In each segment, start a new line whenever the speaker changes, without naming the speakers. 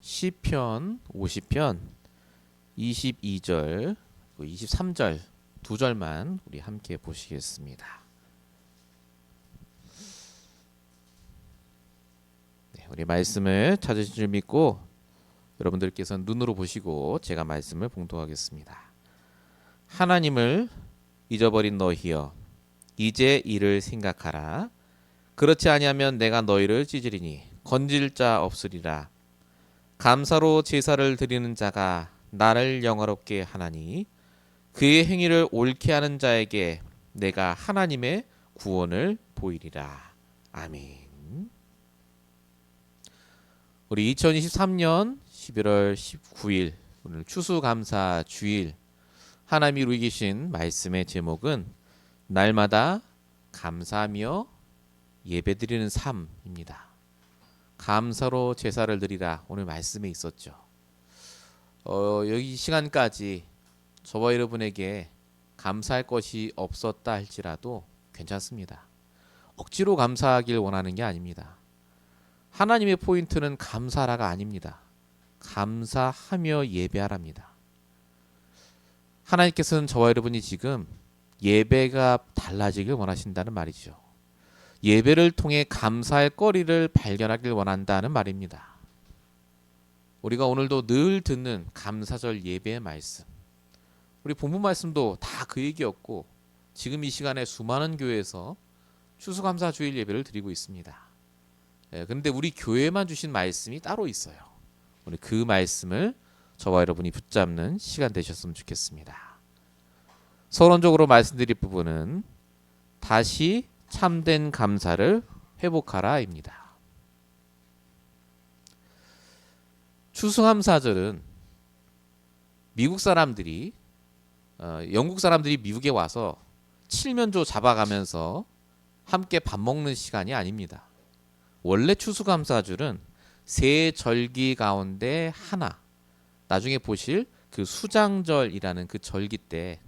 시편 50편 22절, 23절 두 절만 우리 함께 보시겠습니다. 네, 우리 말씀을 찾으신 줄 믿고 여러분들께서는 눈으로 보시고 제가 말씀을 봉독하겠습니다. 하나님을 잊어버린 너희여, 이제 이를 생각하라. 그렇지 아니하면 내가 너희를 찢으리니 건질 자 없으리라. 감사로 제사를 드리는 자가 나를 영화롭게 하나니 그의 행위를 옳게 하는 자에게 내가 하나님의 구원을 보이리라. 아멘. 우리 2023년 11월 19일 오늘 추수감사 주일, 하나님이 이루고 계신 말씀의 제목은 날마다 감사하며 예배드리는 삶입니다. 감사로 제사를 드리라, 오늘 말씀에 있었죠. 여기 시간까지 저와 여러분에게 감사할 것이 없었다 할지라도 괜찮습니다. 억지로 감사하길 원하는 게 아닙니다. 하나님의 포인트는 감사라가 아닙니다. 감사하며 예배하랍니다. 하나님께서는 저와 여러분이 지금 예배가 달라지길 원하신다는 말이죠. 예배를 통해 감사할 거리를 발견하길 원한다는 말입니다. 우리가 오늘도 늘 듣는 감사절 예배의 말씀, 우리 본문 말씀도 다 그 얘기였고, 지금 이 시간에 수많은 교회에서 추수감사 주일 예배를 드리고 있습니다. 그런데 우리 교회만 주신 말씀이 따로 있어요. 오늘 그 말씀을 저와 여러분이 붙잡는 시간 되셨으면 좋겠습니다. 서론적으로 말씀드릴 부분은 다시 참된 감사를 회복하라입니다. 추수감사절은 미국 사람들이 영국 사람들이 미국에 와서 칠면조 잡아가면서 함께 밥 먹는 시간이 아닙니다. 원래 추수감사절은 세 절기 가운데 하나, 나중에 보실 그 수장절이라는 그 절기 때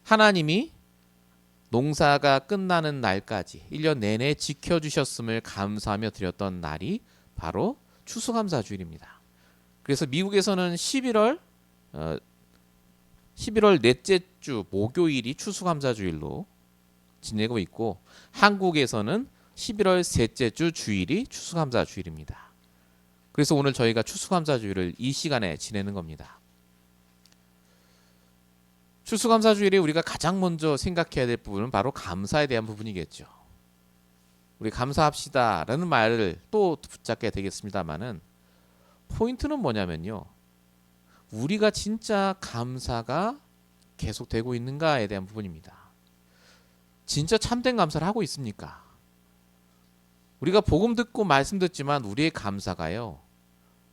하나님이 농사가 끝나는 날까지 1년 내내 지켜주셨음을 감사하며 드렸던 날이 바로 추수감사주일입니다. 그래서 미국에서는 11월 넷째 주 목요일이 추수감사주일로 지내고 있고, 한국에서는 11월 셋째 주 주일이 추수감사주일입니다. 그래서 오늘 저희가 추수감사주일을 이 시간에 지내는 겁니다. 추수감사주일에 우리가 가장 먼저 생각해야 될 부분은 바로 감사에 대한 부분이겠죠. 우리 감사합시다 라는 말을 또 붙잡게 되겠습니다만은, 포인트는 뭐냐면요, 우리가 진짜 감사가 계속되고 있는가에 대한 부분입니다. 진짜 참된 감사를 하고 있습니까? 우리가 복음 듣고 말씀 듣지만 우리의 감사가요,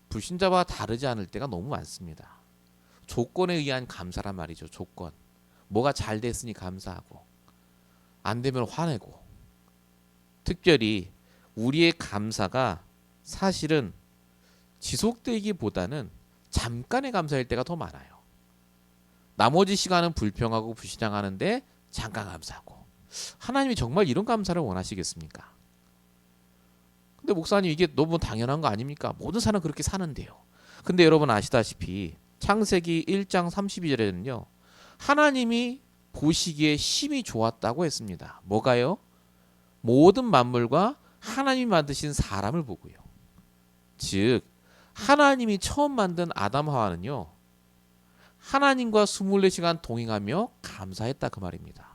불신자와 다르지 않을 때가 너무 많습니다. 조건에 의한 감사란 말이죠. 조건. 뭐가 잘 됐으니 감사하고, 안 되면 화내고. 특별히 우리의 감사가 사실은 지속되기보다는 잠깐의 감사일 때가 더 많아요. 나머지 시간은 불평하고 불신앙하는데 잠깐 감사하고. 하나님이 정말 이런 감사를 원하시겠습니까? 근데 목사님, 이게 너무 당연한 거 아닙니까? 모든 사람은 그렇게 사는데요. 근데 여러분 아시다시피 창세기 1장 32절에는요 하나님이 보시기에 심히 좋았다고 했습니다. 뭐가요? 모든 만물과 하나님이 만드신 사람을 보고요. 즉 하나님이 처음 만든 아담 하와는요 하나님과 24시간 동행하며 감사했다, 그 말입니다.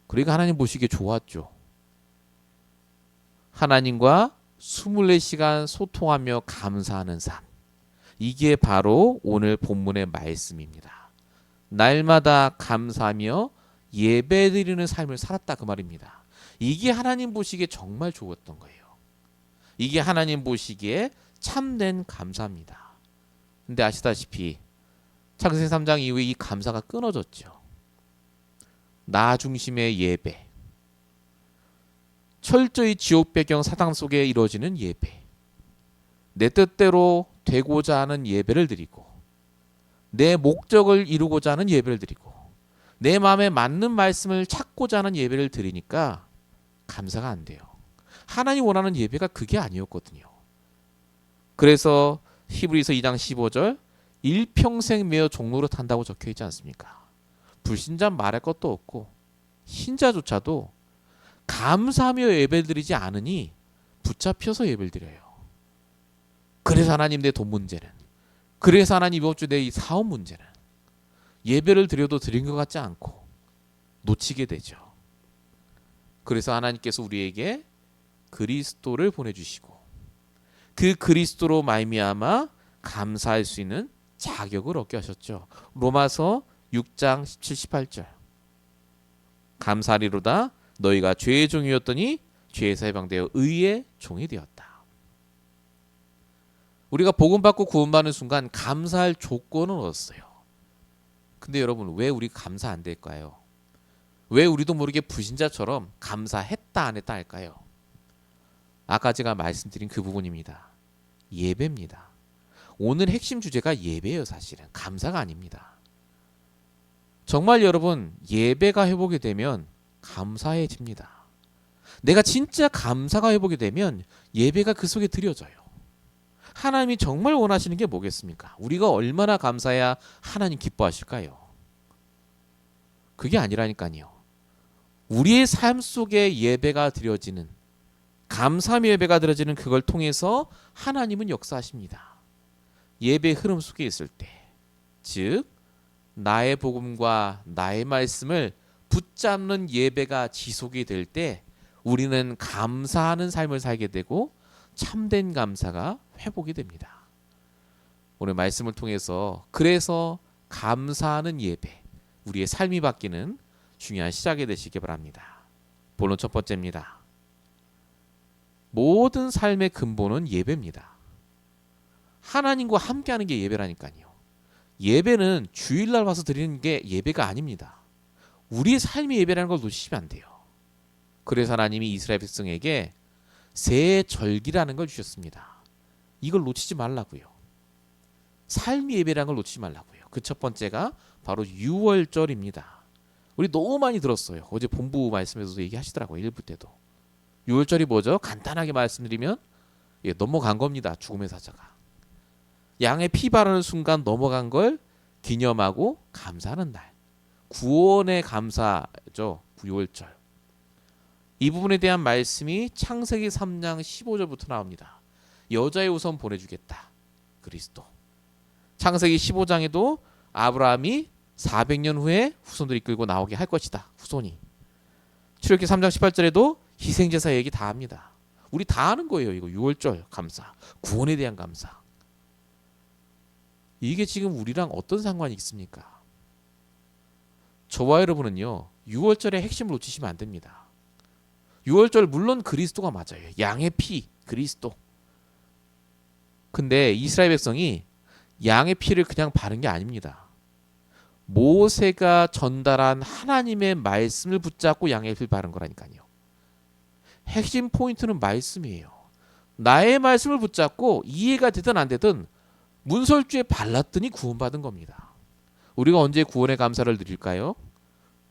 그러니까 하나님 보시기에 좋았죠. 하나님과 24시간 소통하며 감사하는 삶, 이게 바로 오늘 본문의 말씀입니다. 날마다 감사하며 예배드리는 삶을 살았다, 그 말입니다. 이게 하나님 보시기에 정말 좋았던 거예요. 이게 하나님 보시기에 참된 감사입니다. 근데 아시다시피 창세기 3장 이후에 이 감사가 끊어졌죠. 나 중심의 예배, 철저히 지옥 배경 사당 속에 이루어지는 예배, 내 뜻대로 되고자 하는 예배를 드리고, 내 목적을 이루고자 하는 예배를 드리고, 내 마음에 맞는 말씀을 찾고자 하는 예배를 드리니까 감사가 안 돼요. 하나님 원하는 예배가 그게 아니었거든요. 그래서 히브리서 2장 15절 일평생 매어 종로를 탄다고 적혀 있지 않습니까? 불신자 말할 것도 없고 신자조차도 감사하며 예배드리지 않으니 붙잡혀서 예배를 드려요. 그래서 하나님 내 돈 문제는, 그래서 하나님 이번 주 내 이 사업 문제는 예배를 드려도 드린 것 같지 않고 놓치게 되죠. 그래서 하나님께서 우리에게 그리스도를 보내주시고 그 그리스도로 말미암아 감사할 수 있는 자격을 얻게 하셨죠. 로마서 6장 17, 18절 감사하리로다 너희가 죄의 종이었더니 죄에서 해방되어 의의 종이 되었다. 우리가 복음받고 구원받는 순간 감사할 조건을 얻었어요. 근데 여러분 왜 우리 감사 안 될까요? 왜 우리도 모르게 불신자처럼 감사했다 안 했다 할까요? 아까 제가 말씀드린 그 부분입니다. 예배입니다. 오늘 핵심 주제가 예배예요. 사실은 감사가 아닙니다. 정말 여러분 예배가 회복이 되면 감사해집니다. 내가 진짜 감사가 회복이 되면 예배가 그 속에 드려져요. 하나님이 정말 원하시는 게 뭐겠습니까? 우리가 얼마나 감사해야 하나님 기뻐하실까요? 그게 아니라니까요. 우리의 삶 속에 예배가 드려지는, 감사의 예배가 드려지는 그걸 통해서 하나님은 역사하십니다. 예배 흐름 속에 있을 때, 즉 나의 복음과 나의 말씀을 붙잡는 예배가 지속이 될 때 우리는 감사하는 삶을 살게 되고 참된 감사가 회복이 됩니다. 오늘 말씀을 통해서 그래서 감사하는 예배, 우리의 삶이 바뀌는 중요한 시작이 되시기 바랍니다. 본론 첫 번째입니다. 모든 삶의 근본은 예배입니다. 하나님과 함께하는 게 예배라니까요. 예배는 주일날 와서 드리는 게 예배가 아닙니다. 우리의 삶의 예배라는 걸 놓치시면 안 돼요. 그래서 하나님이 이스라엘 백성에게 새 절기라는 걸 주셨습니다. 이걸 놓치지 말라고요. 삶의 예배라는 걸 놓치지 말라고요. 그 첫 번째가 바로 유월절입니다. 우리 너무 많이 들었어요. 어제 본부 말씀에서도 얘기하시더라고요. 1부 때도. 유월절이 뭐죠? 간단하게 말씀드리면 넘어간 겁니다. 죽음의 사자가. 양의 피 바르는 순간 넘어간 걸 기념하고 감사하는 날. 구원의 감사죠. 유월절. 이 부분에 대한 말씀이 창세기 3장 15절부터 나옵니다. 여자의 후손 보내주겠다. 그리스도. 창세기 15장에도 아브라함이 400년 후에 후손들 이끌고 나오게 할 것이다. 후손이. 출애굽기 3장 18절에도 희생제사 얘기 다 합니다. 우리 다 아는 거예요. 이거 유월절 감사. 구원에 대한 감사. 이게 지금 우리랑 어떤 상관이 있습니까? 저와 여러분은요. 유월절의 핵심을 놓치시면 안 됩니다. 유월절 물론 그리스도가 맞아요. 양의 피, 그리스도. 근데 이스라엘 백성이 양의 피를 그냥 바른 게 아닙니다. 모세가 전달한 하나님의 말씀을 붙잡고 양의 피를 바른 거라니까요. 핵심 포인트는 말씀이에요. 나의 말씀을 붙잡고 이해가 되든 안 되든 문설주에 발랐더니 구원받은 겁니다. 우리가 언제 구원의 감사를 드릴까요?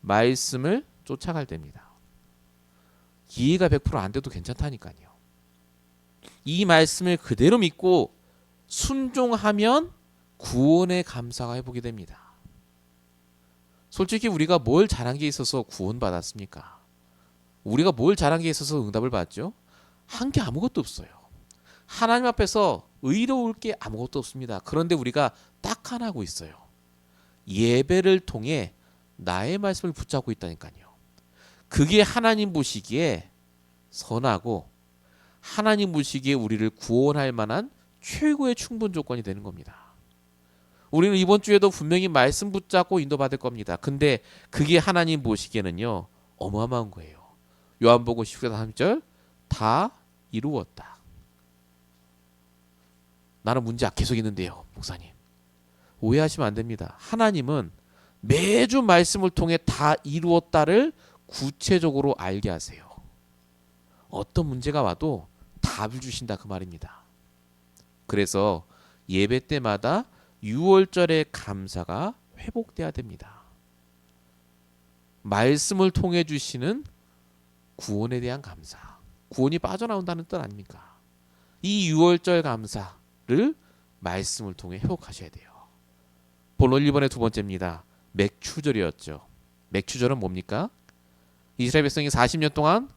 말씀을 쫓아갈 때입니다. 이해가 100% 안 돼도 괜찮다니까요. 이 말씀을 그대로 믿고 순종하면 구원의 감사가 회복이 됩니다. 솔직히 우리가 뭘 잘한 게 있어서 구원받았습니까? 우리가 뭘 잘한 게 있어서 응답을 받죠? 한 게 아무것도 없어요. 하나님 앞에서 의로울 게 아무것도 없습니다. 그런데 우리가 딱 하나 하고 있어요. 예배를 통해 나의 말씀을 붙잡고 있다니까요. 그게 하나님 보시기에 선하고 하나님 보시기에 우리를 구원할 만한 최고의 충분 조건이 되는 겁니다. 우리는 이번 주에도 분명히 말씀 붙잡고 인도받을 겁니다. 근데 그게 하나님 보시기에는요. 어마어마한 거예요. 요한복음 19장 3절 다 이루었다. 나는 문제 계속 있는데요. 목사님. 오해하시면 안 됩니다. 하나님은 매주 말씀을 통해 다 이루었다를 구체적으로 알게 하세요. 어떤 문제가 와도 답을 주신다 그 말입니다. 그래서 예배 때마다 유월절의 감사가 회복돼야 됩니다. 말씀을 통해 주시는 구원에 대한 감사. 구원이 빠져나온다는 뜻 아닙니까? 이 유월절 감사, 말씀을 통해 회복하셔야 돼요. 본론 1번의 두 번째입니다. 맥추절이었죠. 맥추절은 뭡니까? 이스라엘 백성이 40년 동안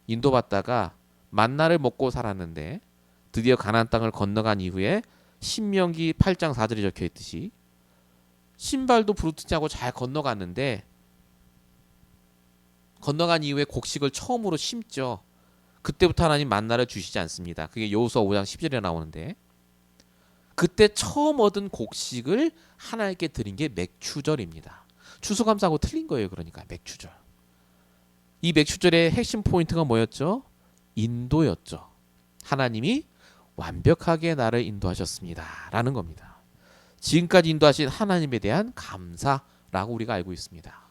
인도받다가 만나를 먹고 살았는데 드디어 가나안 땅을 건너간 이후에 신명기 8장 4절에 적혀 있듯이 신발도 부르트지 않고 잘 건너갔는데 건너간 이후에 곡식을 처음으로 심죠. 그때부터 하나님 만나를 주시지 않습니다. 그게 여호수아 5장 10절에 나오는데 그때 처음 얻은 곡식을 하나님께 드린 게 맥추절입니다. 추수감사하고 틀린 거예요. 그러니까 맥추절. 이 맥추절의 핵심 포인트가 뭐였죠? 인도였죠. 하나님이 완벽하게 나를 인도하셨습니다. 라는 겁니다. 지금까지 인도하신 하나님에 대한 감사라고 우리가 알고 있습니다.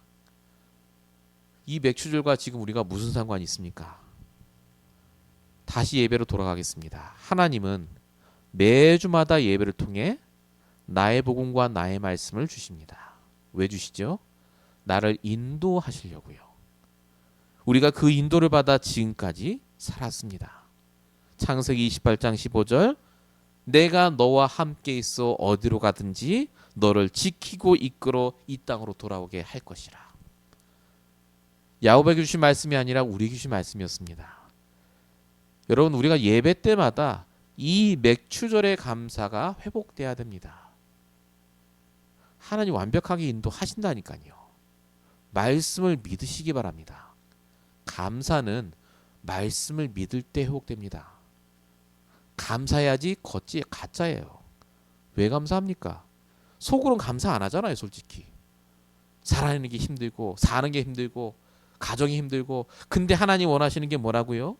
이 맥추절과 지금 우리가 무슨 상관이 있습니까? 다시 예배로 돌아가겠습니다. 하나님은 매주마다 예배를 통해 나의 복음과 나의 말씀을 주십니다. 왜 주시죠? 나를 인도하시려고요. 우리가 그 인도를 받아 지금까지 살았습니다. 창세기 28장 15절 내가 너와 함께 있어 어디로 가든지 너를 지키고 이끌어 이 땅으로 돌아오게 할 것이라. 야곱에게 주신 말씀이 아니라 우리에게 주신 말씀이었습니다. 여러분 우리가 예배 때마다 이 맥추절의 감사가 회복돼야 됩니다. 하나님 완벽하게 인도하신다니까요. 말씀을 믿으시기 바랍니다. 감사는 말씀을 믿을 때 회복됩니다. 감사해야지 겉이 가짜예요. 왜 감사합니까? 속으로는 감사 안 하잖아요. 솔직히 살아내는 게 힘들고 사는 게 힘들고 가정이 힘들고 근데 하나님 원하시는 게 뭐라고요?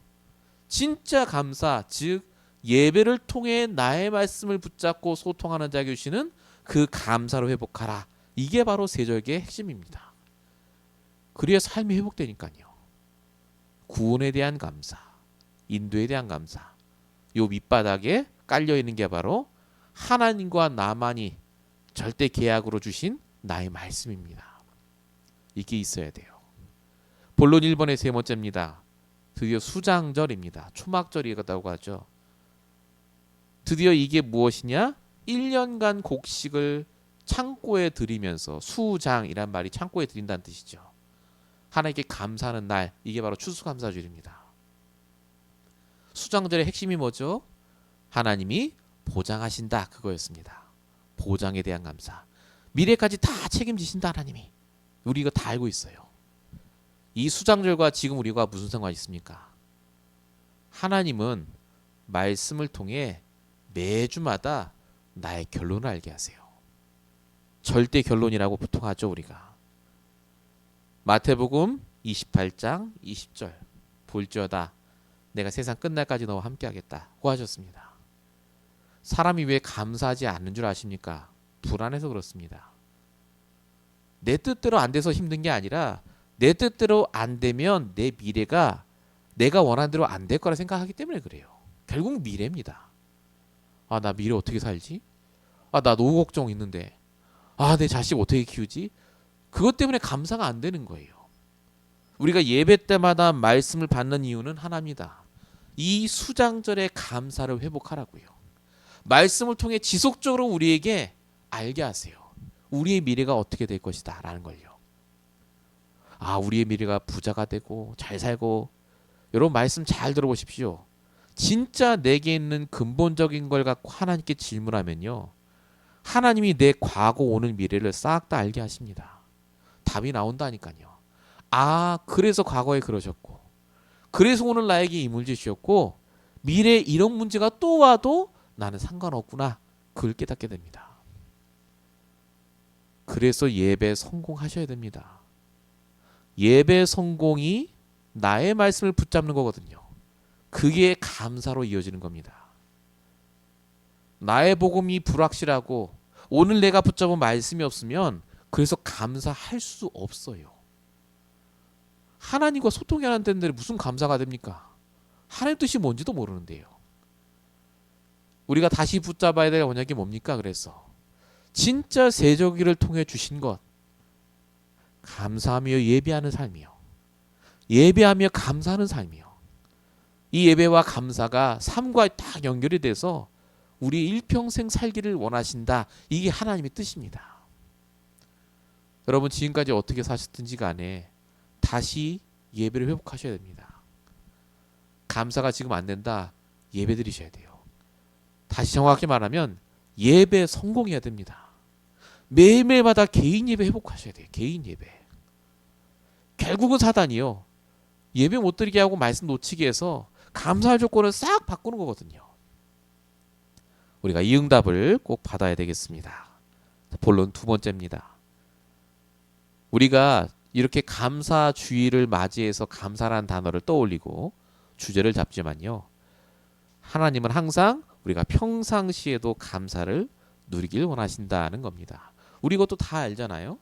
진짜 감사 즉 예배를 통해 나의 말씀을 붙잡고 소통하는 자에게 주시는 그 감사로 회복하라. 이게 바로 세절기의 핵심입니다. 그래야 삶이 회복되니까요. 구원에 대한 감사, 인도에 대한 감사, 요 밑바닥에 깔려있는 게 바로 하나님과 나만이 절대 계약으로 주신 나의 말씀입니다. 이게 있어야 돼요. 본론 1번의 세 번째입니다. 드디어 수장절입니다. 초막절이라고 하죠. 드디어 이게 무엇이냐? 1년간 곡식을 창고에 드리면서 수장이란 말이 창고에 드린다는 뜻이죠. 하나님께 감사하는 날, 이게 바로 추수감사주일입니다. 수장절의 핵심이 뭐죠? 하나님이 보장하신다 그거였습니다. 보장에 대한 감사. 미래까지 다 책임지신다 하나님이. 우리 이거 다 알고 있어요. 이 수장절과 지금 우리가 무슨 상관이 있습니까? 하나님은 말씀을 통해 매주마다 나의 결론을 알게 하세요. 절대 결론이라고 보통 하죠 우리가. 마태복음 28장 20절 볼지어다 내가 세상 끝날까지 너와 함께하겠다고 하셨습니다. 사람이 왜 감사하지 않는 줄 아십니까? 불안해서 그렇습니다. 내 뜻대로 안 돼서 힘든 게 아니라 내 뜻대로 안 되면 내 미래가 내가 원하는 대로 안 될 거라 생각하기 때문에 그래요. 결국 미래입니다. 아, 나 미래 어떻게 살지? 아, 나 노후 걱정 있는데. 아, 내 자식 어떻게 키우지? 그것 때문에 감사가 안 되는 거예요. 우리가 예배 때마다 말씀을 받는 이유는 하나입니다. 이 수장절의 감사를 회복하라고요. 말씀을 통해 지속적으로 우리에게 알게 하세요. 우리의 미래가 어떻게 될 것이다 라는 걸요. 아, 우리의 미래가 부자가 되고 잘 살고. 여러분 말씀 잘 들어보십시오. 진짜 내게 있는 근본적인 걸 갖고 하나님께 질문하면요, 하나님이 내 과거 오늘 미래를 싹 다 알게 하십니다. 답이 나온다니까요. 아, 그래서 과거에 그러셨고, 그래서 오늘 나에게 이 문제 주셨고, 미래에 이런 문제가 또 와도 나는 상관없구나. 그걸 깨닫게 됩니다. 그래서 예배 성공하셔야 됩니다. 예배 성공이 나의 말씀을 붙잡는 거거든요. 그게 감사로 이어지는 겁니다. 나의 복음이 불확실하고 오늘 내가 붙잡은 말씀이 없으면 그래서 감사할 수 없어요. 하나님과 소통이 안 되는데 무슨 감사가 됩니까? 하나님 뜻이 뭔지도 모르는데요. 우리가 다시 붙잡아야 될 언약이 뭡니까? 그래서 진짜 세조기를 통해 주신 것, 감사하며 예배하는 삶이요. 예배하며 감사하는 삶이요. 이 예배와 감사가 삶과 딱 연결이 돼서 우리 일평생 살기를 원하신다. 이게 하나님의 뜻입니다. 여러분 지금까지 어떻게 사셨든지 간에 다시 예배를 회복하셔야 됩니다. 감사가 지금 안 된다. 예배 드리셔야 돼요. 다시 정확히 말하면 예배 성공해야 됩니다. 매일매일마다 개인 예배 회복하셔야 돼요. 개인 예배. 결국은 사단이요. 예배 못 드리게 하고 말씀 놓치게 해서 감사할 조건을 싹 바꾸는 거거든요. 우리가 이 응답을 꼭 받아야 되겠습니다. 본론 두 번째입니다. 우리가 이렇게 감사 주일을 맞이해서 감사라는 단어를 떠올리고 주제를 잡지만요. 하나님은 항상 우리가 평상시에도 감사를 누리길 원하신다는 겁니다. 우리 이것도 다 알잖아요.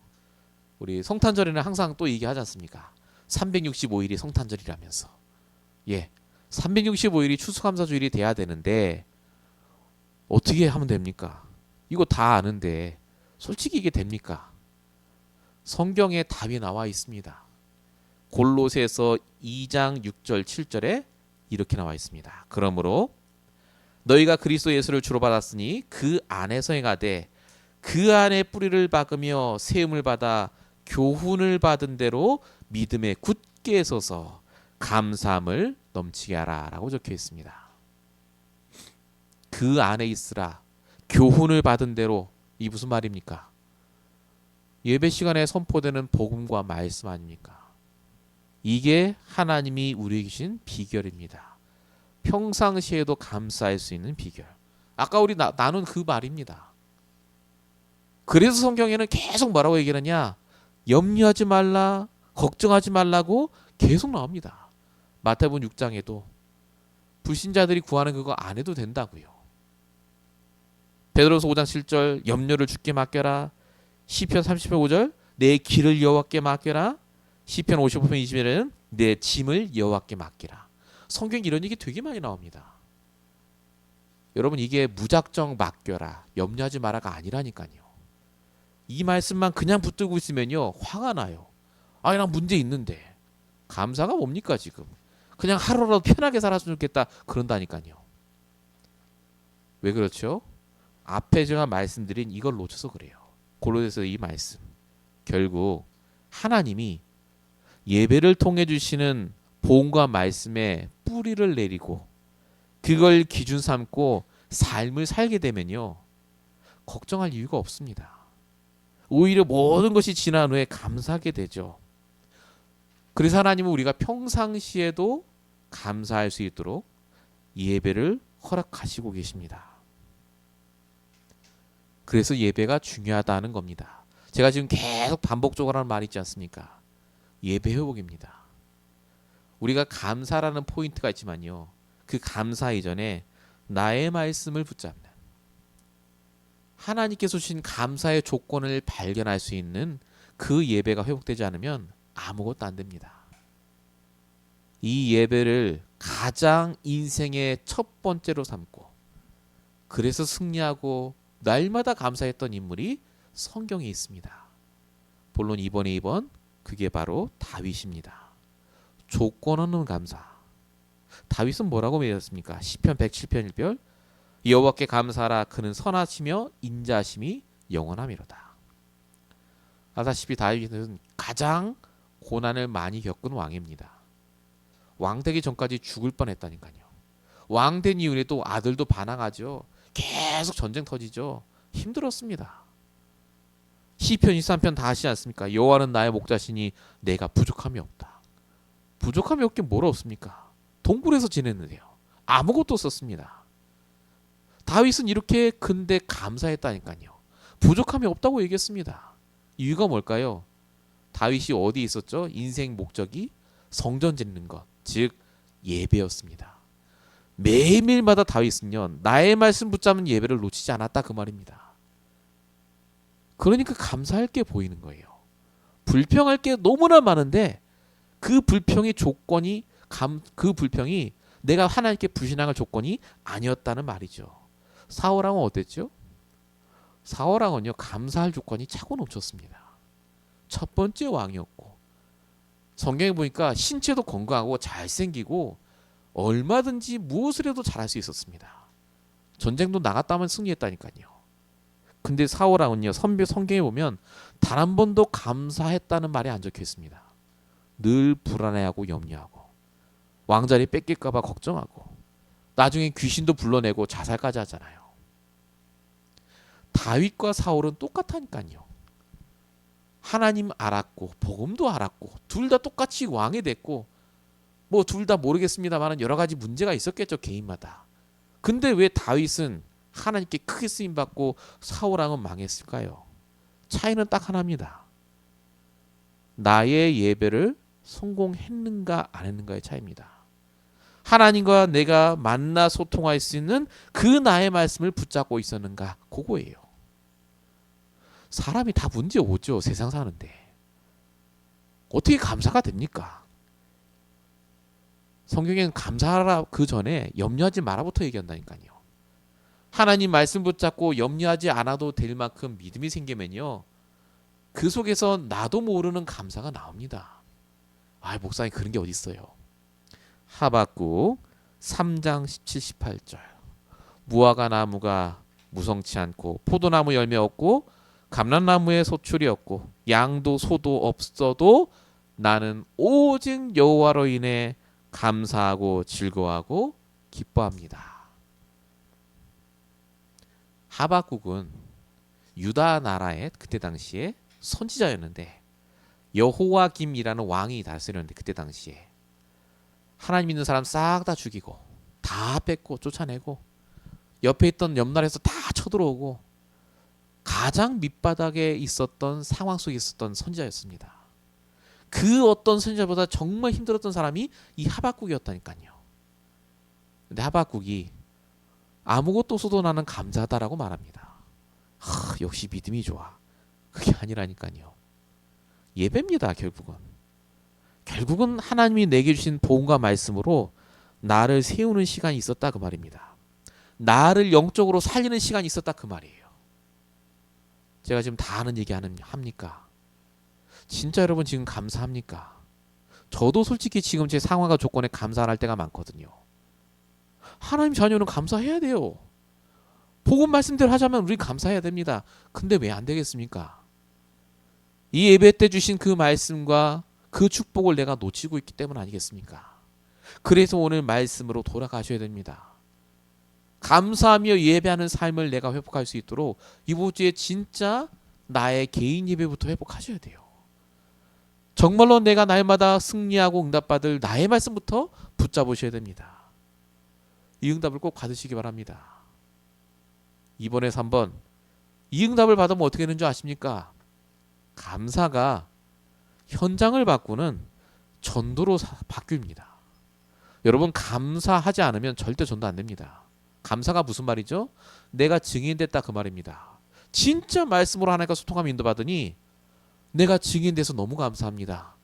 우리 성탄절에는 항상 또 얘기하지 않습니까? 365일이 성탄절이라면서. 예, 365일이 추수감사주일이 돼야 되는데 어떻게 하면 됩니까? 이거 다 아는데 솔직히 이게 됩니까? 성경에 답이 나와 있습니다. 골로새서 2장 6절 7절에 이렇게 나와 있습니다. 그러므로 너희가 그리스도 예수를 주로 받았으니 그 안에서 행하되 그 안에 뿌리를 박으며 세움을 받아 교훈을 받은 대로 믿음에 굳게 서서 감사함을 넘치게 하라 라고 적혀 있습니다. 그 안에 있으라. 교훈을 받은 대로. 이 무슨 말입니까? 예배 시간에 선포되는 복음과 말씀 아닙니까? 이게 하나님이 우리에게 주신 비결입니다. 평상시에도 감사할 수 있는 비결. 아까 우리 나눈 그 말입니다. 그래서 성경에는 계속 뭐라고 얘기하느냐? 염려하지 말라, 걱정하지 말라고 계속 나옵니다. 마태복음 6장에도 불신자들이 구하는 그거 안 해도 된다고요. 베드로서 5장 7절 염려를 주께 맡겨라. 시편 30편 5절 내 길을 여호와께 맡겨라. 시편 55편 20절에는 내 짐을 여호와께 맡기라. 성경에 이런 얘기 되게 많이 나옵니다. 여러분 이게 무작정 맡겨라, 염려하지 마라가 아니라니까요. 이 말씀만 그냥 붙들고 있으면요 화가 나요. 아니 난 문제 있는데. 감사가 뭡니까 지금. 그냥 하루라도 편하게 살았으면 좋겠다 그런다니까요. 왜 그렇죠? 앞에 제가 말씀드린 이걸 놓쳐서 그래요. 골로새서 이 말씀. 결국 하나님이 예배를 통해 주시는 복음과 말씀에 뿌리를 내리고 그걸 기준 삼고 삶을 살게 되면요. 걱정할 이유가 없습니다. 오히려 모든 것이 지난 후에 감사하게 되죠. 그래서 하나님은 우리가 평상시에도 감사할 수 있도록 예배를 허락하시고 계십니다. 그래서 예배가 중요하다는 겁니다. 제가 지금 계속 반복적으로 하는 말이 있지 않습니까? 예배 회복입니다. 우리가 감사라는 포인트가 있지만요. 그 감사 이전에 나의 말씀을 붙잡는 하나님께서 주신 감사의 조건을 발견할 수 있는 그 예배가 회복되지 않으면 아무것도 안 됩니다. 이 예배를 가장 인생의 첫 번째로 삼고 그래서 승리하고 날마다 감사했던 인물이 성경에 있습니다. 본론 2번에 2번 그게 바로 다윗입니다. 조건 없는 감사. 다윗은 뭐라고 맺었습니까? 시편 107편 1절 여호와께 감사하라 그는 선하시며 인자하심이 영원함이로다. 아다시피 다윗은 가장 고난을 많이 겪은 왕입니다. 왕 되기 전까지 죽을 뻔했다니까요. 왕 된 이후에 또 아들도 반항하죠. 계속 전쟁 터지죠. 힘들었습니다. 시편 23편 다 하시지 않습니까? 여호와는 나의 목자시니 내가 부족함이 없다. 부족함이 없긴 뭐라 없습니까? 동굴에서 지냈는데요. 아무것도 없었습니다. 다윗은 이렇게 근데 감사했다니까요. 부족함이 없다고 얘기했습니다. 이유가 뭘까요? 다윗이 어디 있었죠? 인생 목적이 성전 짓는 것, 즉 예배였습니다. 매일매일마다 다윗은요. 나의 말씀 붙잡는 예배를 놓치지 않았다 그 말입니다. 그러니까 감사할 게 보이는 거예요. 불평할 게 너무나 많은데 그 불평의 조건이 그 불평이 내가 하나님께 불신앙할 조건이 아니었다는 말이죠. 사울왕은 어땠죠? 사울왕은요 감사할 조건이 차고 넘쳤습니다. 첫 번째 왕이었고 성경에 보니까 신체도 건강하고 잘생기고 얼마든지 무엇을 해도 잘할 수 있었습니다. 전쟁도 나갔다면 승리했다니까요. 근데 사울왕은요, 성경에 보면 단 한 번도 감사했다는 말이 안 적혀 있습니다. 늘 불안해하고 염려하고 왕자리 뺏길까봐 걱정하고 나중에 귀신도 불러내고 자살까지 하잖아요. 다윗과 사울은 똑같다니까요. 하나님 알았고 복음도 알았고 둘 다 똑같이 왕이 됐고 뭐 둘 다 모르겠습니다만 여러 가지 문제가 있었겠죠, 개인마다. 근데 왜 다윗은 하나님께 크게 쓰임받고 사울왕은 망했을까요? 차이는 딱 하나입니다. 나의 예배를 성공했는가 안 했는가의 차이입니다. 하나님과 내가 만나 소통할 수 있는 그 나의 말씀을 붙잡고 있었는가, 그거예요. 사람이 다 문제 오죠, 세상 사는데. 어떻게 감사가 됩니까? 성경에는 감사하라 그 전에 염려하지 마라부터 얘기한다니까요. 하나님 말씀 붙잡고 염려하지 않아도 될 만큼 믿음이 생기면요, 그 속에서 나도 모르는 감사가 나옵니다. 아, 목사님 그런 게 어디 있어요? 하박국 3장 17, 18절. 무화과 나무가 무성치 않고 포도나무 열매 없고 감람나무에 소출이 없고 양도 소도 없어도 나는 오직 여호와로 인해 감사하고 즐거워하고 기뻐합니다. 하박국은 유다 나라의 그때 당시에 선지자였는데 여호와김이라는 왕이 다스렸는데 그때 당시에 하나님 믿는 사람 싹 다 죽이고 다 뺏고 쫓아내고 옆에 있던 옆나라에서 다 쳐들어오고 가장 밑바닥에 있었던 상황 속에 있었던 선지자였습니다. 그 어떤 선지자보다 정말 힘들었던 사람이 이 하박국이었다니까요. 근데 하박국이 아무것도 없어도 나는 감사하다라고 말합니다. 역시 믿음이 좋아. 그게 아니라니까요. 예배입니다. 결국은 하나님이 내게 주신 복음과 말씀으로 나를 세우는 시간이 있었다 그 말입니다. 나를 영적으로 살리는 시간이 있었다 그 말이에요. 제가 지금 다 아는 얘기 합니까? 진짜 여러분 지금 감사합니까? 저도 솔직히 지금 제 상황과 조건에 감사 안 할 때가 많거든요. 하나님 자녀는 감사해야 돼요. 복음 말씀대로 하자면 우리 감사해야 됩니다. 근데 왜 안 되겠습니까? 이 예배 때 주신 그 말씀과 그 축복을 내가 놓치고 있기 때문 아니겠습니까? 그래서 오늘 말씀으로 돌아가셔야 됩니다. 감사하며 예배하는 삶을 내가 회복할 수 있도록 이번 주에 진짜 나의 개인 예배부터 회복하셔야 돼요. 정말로 내가 날마다 승리하고 응답받을 나의 말씀부터 붙잡으셔야 됩니다. 이 응답을 꼭 받으시기 바랍니다. 이번에서 한번 이 응답을 받으면 어떻게 되는 줄 아십니까? 감사가 현장을 바꾸는 전도로 바뀝니다. 여러분 감사하지 않으면 절대 전도 안 됩니다. 감사가 무슨 말이죠? 내가 증인됐다 그 말입니다. 진짜 말씀으로 하나님과 소통하며 인도받으니 내가 증인돼서 너무 감사합니다.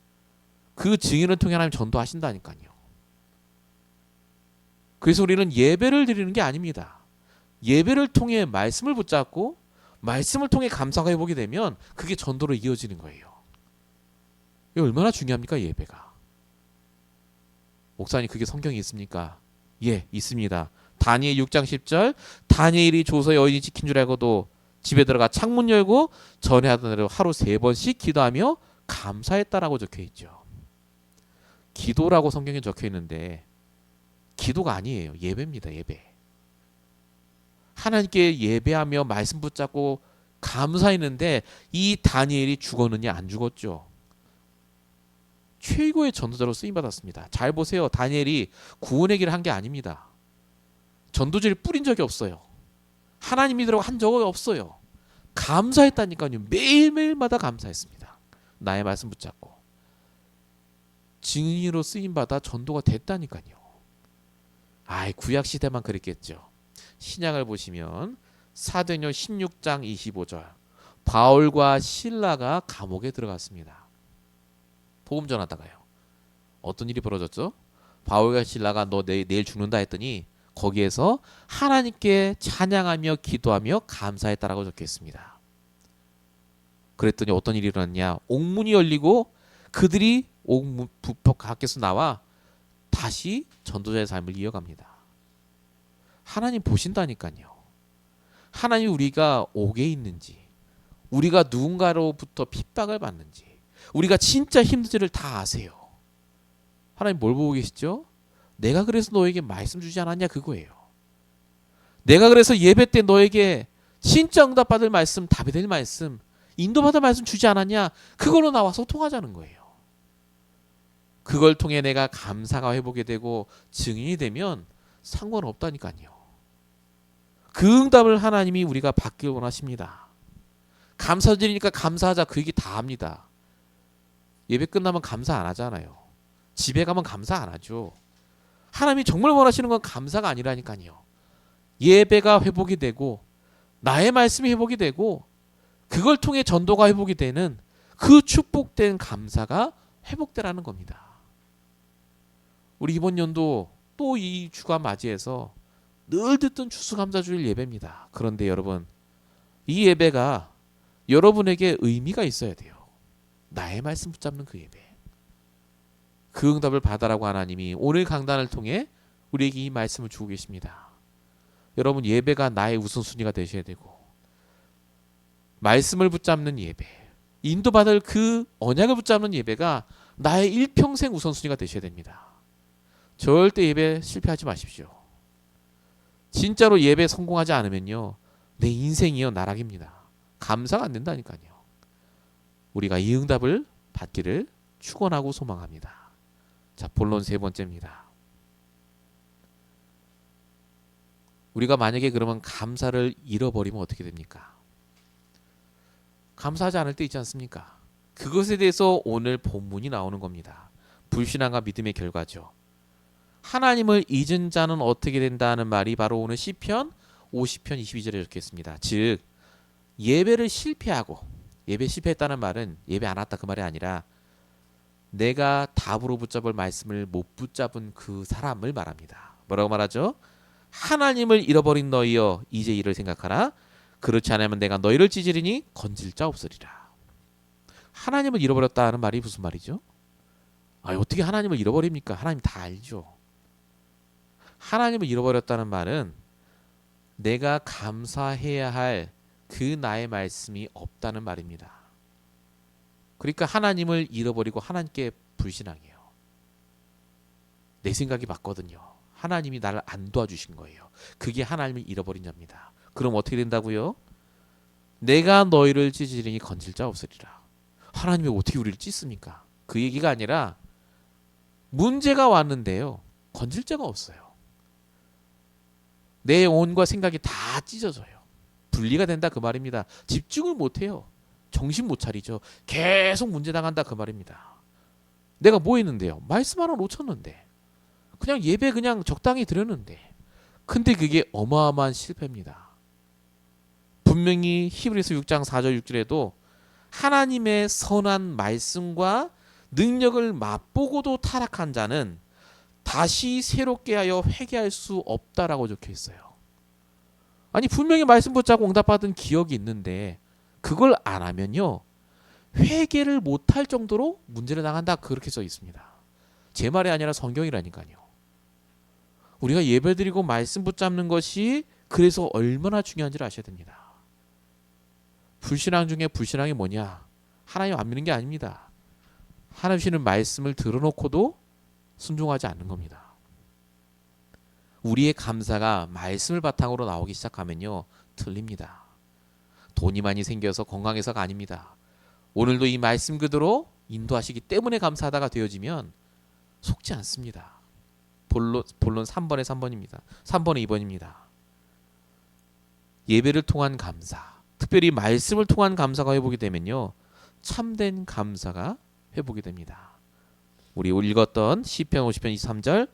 그 증인을 통해 하나님 전도하신다니까요. 그래서 우리는 예배를 드리는 게 아닙니다. 예배를 통해 말씀을 붙잡고 말씀을 통해 감사가 회복이 되면 그게 전도로 이어지는 거예요. 이게 얼마나 중요합니까, 예배가? 목사님 그게 성경에 있습니까? 예, 있습니다. 다니엘 6장 10절 다니엘이 조서에 여인이 지킨 줄 알고도 집에 들어가 창문 열고 전에 하던 대로 하루 3번씩 기도하며 감사했다라고 적혀 있죠. 기도라고 성경에 적혀 있는데 기도가 아니에요. 예배입니다. 예배. 하나님께 예배하며 말씀 붙잡고 감사했는데 이 다니엘이 죽었느냐 안 죽었죠. 최고의 전도자로 쓰임받았습니다. 잘 보세요. 다니엘이 구원의 길을 한 게 아닙니다. 전도지를 뿌린 적이 없어요. 하나님 믿으라고 한 적이 없어요. 감사했다니까요. 매일매일마다 감사했습니다. 나의 말씀 붙잡고 증인으로 쓰임받아 전도가 됐다니까요. 구약 시대만 그랬겠죠. 신약을 보시면 사도행전 16장 25절 바울과 실라가 감옥에 들어갔습니다. 복음 전하다가요. 어떤 일이 벌어졌죠? 바울과 실라가 너 내일 죽는다 했더니 거기에서 하나님께 찬양하며 기도하며 감사했다라고 적혀 있습니다. 그랬더니 어떤 일이 일어났냐? 옥문이 열리고 그들이 옥문 밖에서 나와 다시 전도자의 삶을 이어갑니다. 하나님 보신다니까요. 하나님 우리가 옥에 있는지, 우리가 누군가로부터 핍박을 받는지, 우리가 진짜 힘든지를 다 아세요. 하나님 뭘 보고 계시죠? 내가 그래서 너에게 말씀 주지 않았냐 그거예요. 내가 그래서 예배 때 너에게 진짜 응답받을 말씀, 답이 될 말씀, 인도받을 말씀 주지 않았냐? 그걸로 나와 소통하자는 거예요. 그걸 통해 내가 감사가 회복이 되고 증인이 되면 상관없다니까요. 그 응답을 하나님이 우리가 받길 원하십니다. 감사드리니까 감사하자 그 얘기 다 합니다. 예배 끝나면 감사 안 하잖아요. 집에 가면 감사 안 하죠. 하나님이 정말 원하시는 건 감사가 아니라니까요. 예배가 회복이 되고 나의 말씀이 회복이 되고 그걸 통해 전도가 회복이 되는 그 축복된 감사가 회복되라는 겁니다. 우리 이번 연도 또 이 주가 맞이해서 늘 듣던 추수감사주일 예배입니다. 그런데 여러분, 이 예배가 여러분에게 의미가 있어야 돼요. 나의 말씀 붙잡는 그 예배. 그 응답을 받아라고 하나님이 오늘 강단을 통해 우리에게 이 말씀을 주고 계십니다. 여러분, 예배가 나의 우선순위가 되셔야 되고 말씀을 붙잡는 예배, 인도받을 그 언약을 붙잡는 예배가 나의 일평생 우선순위가 되셔야 됩니다. 절대 예배 실패하지 마십시오. 진짜로 예배 성공하지 않으면요, 내 인생이요 나락입니다. 감사가 안 된다니까요. 우리가 이 응답을 받기를 축원하고 소망합니다. 자, 본론 세 번째입니다. 우리가 만약에 그러면 감사를 잃어버리면 어떻게 됩니까? 감사하지 않을 때 있지 않습니까? 그것에 대해서 오늘 본문이 나오는 겁니다. 불신앙과 믿음의 결과죠. 하나님을 잊은 자는 어떻게 된다는 말이 바로 오늘 시편 50편 22절에 이렇게 있습니다. 즉 예배를 실패하고, 예배 실패했다는 말은 예배 안 왔다 그 말이 아니라 내가 답으로 붙잡을 말씀을 못 붙잡은 그 사람을 말합니다. 뭐라고 말하죠? 하나님을 잃어버린 너희여 이제 이를 생각하라. 그렇지 않으면 내가 너희를 찢으리니 건질 자 없으리라. 하나님을 잃어버렸다는 말이 무슨 말이죠? 어떻게 하나님을 잃어버립니까? 하나님 다 알죠. 하나님을 잃어버렸다는 말은 내가 감사해야 할 그 나의 말씀이 없다는 말입니다. 그러니까 하나님을 잃어버리고 하나님께 불신앙해요. 내 생각이 맞거든요. 하나님이 나를 안 도와주신 거예요. 그게 하나님을 잃어버린 자입니다. 그럼 어떻게 된다고요? 내가 너희를 찢으리니 건질 자 없으리라. 하나님이 어떻게 우리를 찢습니까? 그 얘기가 아니라 문제가 왔는데요, 건질 자가 없어요. 내 온과 생각이 다 찢어져요. 분리가 된다 그 말입니다. 집중을 못해요. 정신 못 차리죠. 계속 문제 당한다 그 말입니다. 내가 뭐 했는데요? 말씀 하나 놓쳤는데, 그냥 예배 그냥 적당히 드렸는데, 근데 그게 어마어마한 실패입니다. 분명히 히브리서 6장 4절 6절에도 하나님의 선한 말씀과 능력을 맛보고도 타락한 자는 다시 새롭게 하여 회개할 수 없다라고 적혀 있어요. 아니 분명히 말씀 붙잡고 응답받은 기억이 있는데 그걸 안 하면요, 회개를 못할 정도로 문제를 당한다 그렇게 써 있습니다. 제 말이 아니라 성경이라니까요. 우리가 예배드리고 말씀 붙잡는 것이 그래서 얼마나 중요한지를 아셔야 됩니다. 불신앙 중에 불신앙이 뭐냐? 하나님 안 믿는 게 아닙니다. 하나님 주시는 말씀을 들어놓고도 순종하지 않는 겁니다. 우리의 감사가 말씀을 바탕으로 나오기 시작하면요, 틀립니다. 돈이 많이 생겨서 건강해서가 아닙니다. 오늘도 이 말씀 그대로 인도하시기 때문에 감사하다가 되어지면 속지 않습니다. 본론 3번에 3번입니다. 3번에 2번입니다. 예배를 통한 감사, 특별히 말씀을 통한 감사가 회복이 되면요, 참된 감사가 회복이 됩니다. 우리 읽었던 시편 50편 23절,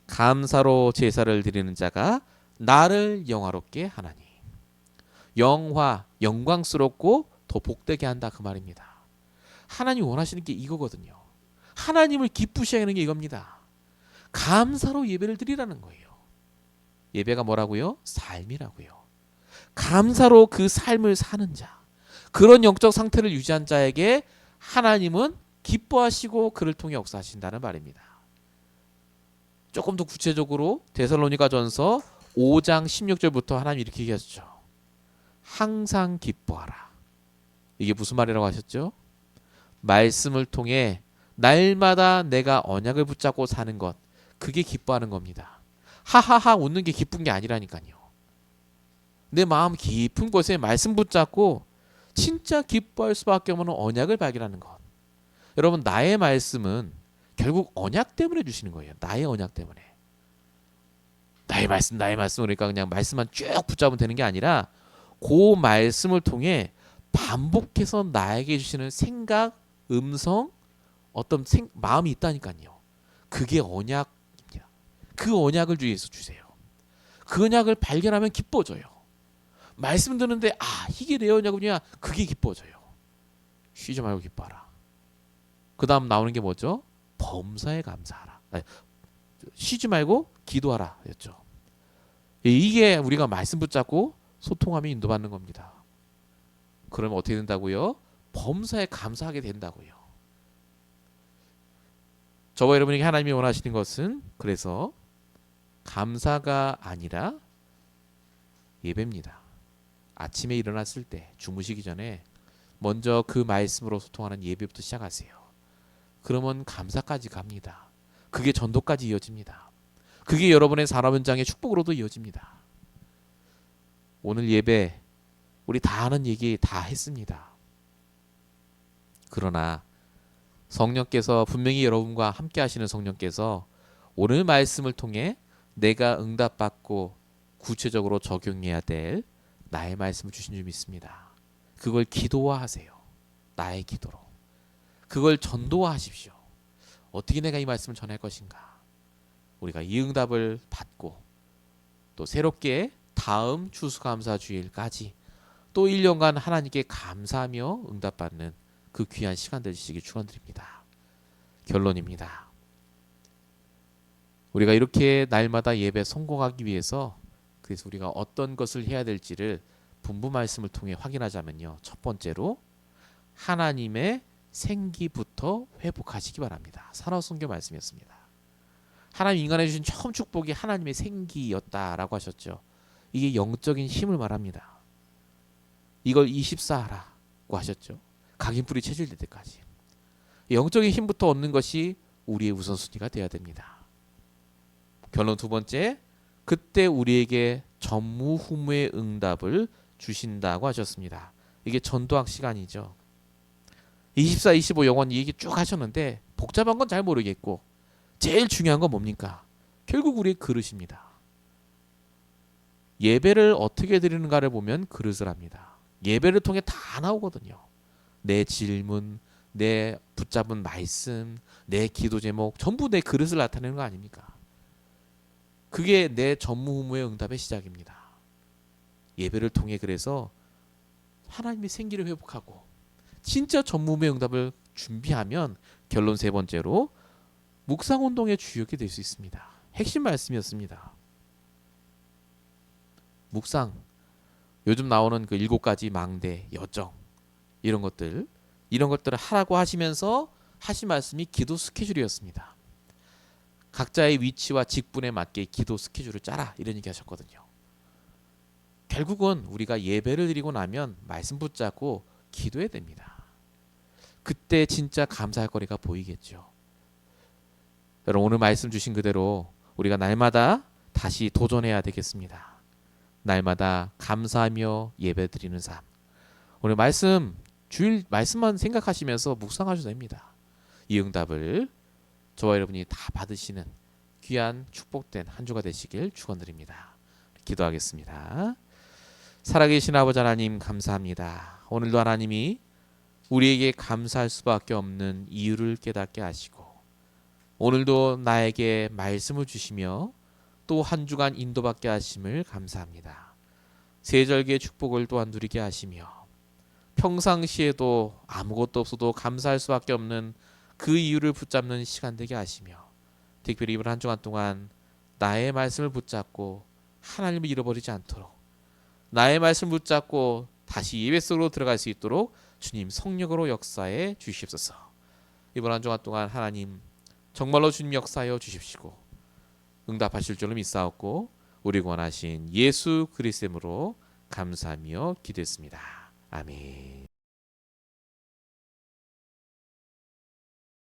감사로 제사를 드리는 자가 나를 영화롭게 하나니. 영광스럽고 더 복되게 한다 그 말입니다. 하나님 원하시는 게 이거거든요. 하나님을 기쁘시게 하는 게 이겁니다. 감사로 예배를 드리라는 거예요. 예배가 뭐라고요? 삶이라고요. 감사로 그 삶을 사는 자, 그런 영적 상태를 유지한 자에게 하나님은 기뻐하시고 그를 통해 역사하신다는 말입니다. 조금 더 구체적으로 데살로니가전서 5장 16절부터 하나님 이렇게 얘기하셨죠. 항상 기뻐하라. 이게 무슨 말이라고 하셨죠? 말씀을 통해 날마다 내가 언약을 붙잡고 사는 것, 그게 기뻐하는 겁니다. 하하하 웃는 게 기쁜 게 아니라니까요. 내 마음 깊은 곳에 말씀 붙잡고 진짜 기뻐할 수밖에 없는 언약을 발견하는 것. 여러분, 나의 말씀은 결국 언약 때문에 주시는 거예요. 나의 언약 때문에. 나의 말씀 그러니까 그냥 말씀만 쭉 붙잡으면 되는 게 아니라 그 말씀을 통해 반복해서 나에게 주시는 생각, 음성, 어떤 마음이 있다니까요. 그게 언약입니다. 그 언약을 주위에서 주세요. 그 언약을 발견하면 기뻐져요. 말씀 듣는데 이게 내 언약이냐? 그게 기뻐져요. 쉬지 말고 기뻐하라. 그 다음 나오는 게 뭐죠? 범사에 감사하라. 쉬지 말고 기도하라 였죠. 이게 우리가 말씀 붙잡고 소통하며 인도받는 겁니다. 그러면 어떻게 된다고요? 범사에 감사하게 된다고요. 저와 여러분에게 하나님이 원하시는 것은 그래서 감사가 아니라 예배입니다. 아침에 일어났을 때 주무시기 전에 먼저 그 말씀으로 소통하는 예배부터 시작하세요. 그러면 감사까지 갑니다. 그게 전도까지 이어집니다. 그게 여러분의 산업 현장의 축복으로도 이어집니다. 오늘 예배 우리 다 하는 얘기 다 했습니다. 그러나 성령께서 분명히 여러분과 함께 하시는 성령께서 오늘 말씀을 통해 내가 응답받고 구체적으로 적용해야 될 나의 말씀을 주신 줄 믿습니다. 그걸 기도화하세요. 나의 기도로. 그걸 전도화하십시오. 어떻게 내가 이 말씀을 전할 것인가. 우리가 이 응답을 받고 또 새롭게 다음 추수감사주일까지 또 1년간 하나님께 감사하며 응답받는 그 귀한 시간 되시길 축원드립니다. 결론입니다. 우리가 이렇게 날마다 예배 성공하기 위해서 그래서 우리가 어떤 것을 해야 될지를 분부 말씀을 통해 확인하자면요. 첫 번째로 하나님의 생기부터 회복하시기 바랍니다. 산어성경 말씀이었습니다. 하나님 인간에 주신 처음 축복이 하나님의 생기였다라고 하셨죠. 이게 영적인 힘을 말합니다. 이걸 24하라고 하셨죠. 각인뿔이 체질될 때까지. 영적인 힘부터 얻는 것이 우리의 우선순위가 되어야 됩니다. 결론 두 번째, 그때 우리에게 전무후무의 응답을 주신다고 하셨습니다. 이게 전도학 시간이죠. 24, 25 영원 얘기 쭉 하셨는데 복잡한 건 잘 모르겠고 제일 중요한 건 뭡니까? 결국 우리의 그릇입니다. 예배를 어떻게 드리는가를 보면 그릇을 합니다. 예배를 통해 다 나오거든요. 내 질문, 내 붙잡은 말씀, 내 기도 제목 전부 내 그릇을 나타내는 거 아닙니까? 그게 내 전무후무의 응답의 시작입니다. 예배를 통해 그래서 하나님의 생기를 회복하고 진짜 전무후무의 응답을 준비하면 결론 세 번째로 묵상운동의 주역이 될 수 있습니다. 핵심 말씀이었습니다. 묵상, 요즘 나오는 그 7가지 망대, 여정 이런 것들을 하라고 하시면서 하신 말씀이 기도 스케줄이었습니다. 각자의 위치와 직분에 맞게 기도 스케줄을 짜라 이런 얘기 하셨거든요. 결국은 우리가 예배를 드리고 나면 말씀 붙잡고 기도해야 됩니다. 그때 진짜 감사할 거리가 보이겠죠. 여러분 오늘 말씀 주신 그대로 우리가 날마다 다시 도전해야 되겠습니다. 날마다 감사하며 예배 드리는 삶. 오늘 주일 말씀만 생각하시면서 묵상하셔도 됩니다. 이 응답을 저와 여러분이 다 받으시는 귀한 축복된 한 주가 되시길 축원드립니다. 기도하겠습니다. 살아계신 아버지 하나님 감사합니다. 오늘도 하나님이 우리에게 감사할 수밖에 없는 이유를 깨닫게 하시고 오늘도 나에게 말씀을 주시며 또 한 주간 인도받게 하심을 감사합니다. 세절기의 축복을 또한 누리게 하시며 평상시에도 아무것도 없어도 감사할 수밖에 없는 그 이유를 붙잡는 시간 되게 하시며 특별히 이번 한 주간 동안 나의 말씀을 붙잡고 하나님을 잃어버리지 않도록 나의 말씀을 붙잡고 다시 예배 속으로 들어갈 수 있도록 주님 성령으로 역사해 주시옵소서. 이번 한 주간 동안 하나님 정말로 주님 역사하여 주십시고 응답하실 줄로 믿사옵고 우리 원하신 예수 그리스도로 감사하며 기도했습니다. 아멘.